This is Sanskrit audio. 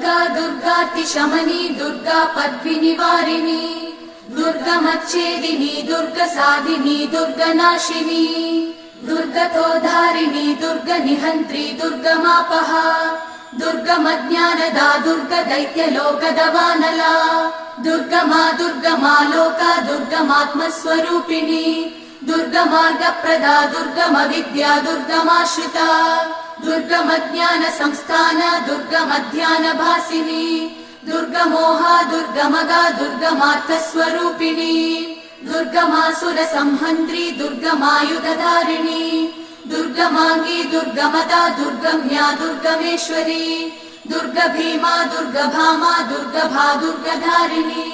दुर्गा दुर्गातिशमनी दुर्गा पद्विनिवारिणी दुर्गमच्छेदिनी दुर्गसाधिनी दुर्गनाशिनी दुर्गतोधारिणी दुर्गनिहन्त्री दुर्गमापः दुर्गमज्ञानदा दुर्गदैत्यलोकदवानला दुर्गमा दुर्गमा लोका दुर्गमात्मस्वरूपिणी दुर्गमार्गप्रदा दुर्गमविद्या दुर्गमाश्रिता दुर्गमज्ञानसंस्थान दुर्गमध्यानभासिनी दुर्गमोहा दुर्गमगा दुर्गमार्थस्वरूपिणी दुर्गमासुरसंहन्त्री दुर्गमायुधधारिणी दुर्गमाङ्गी दुर्गमदा दुर्गम्या दुर्गमेश्वरी दुर्गभीमा दुर्गभामा दुर्गभा दुर्गधारिणी।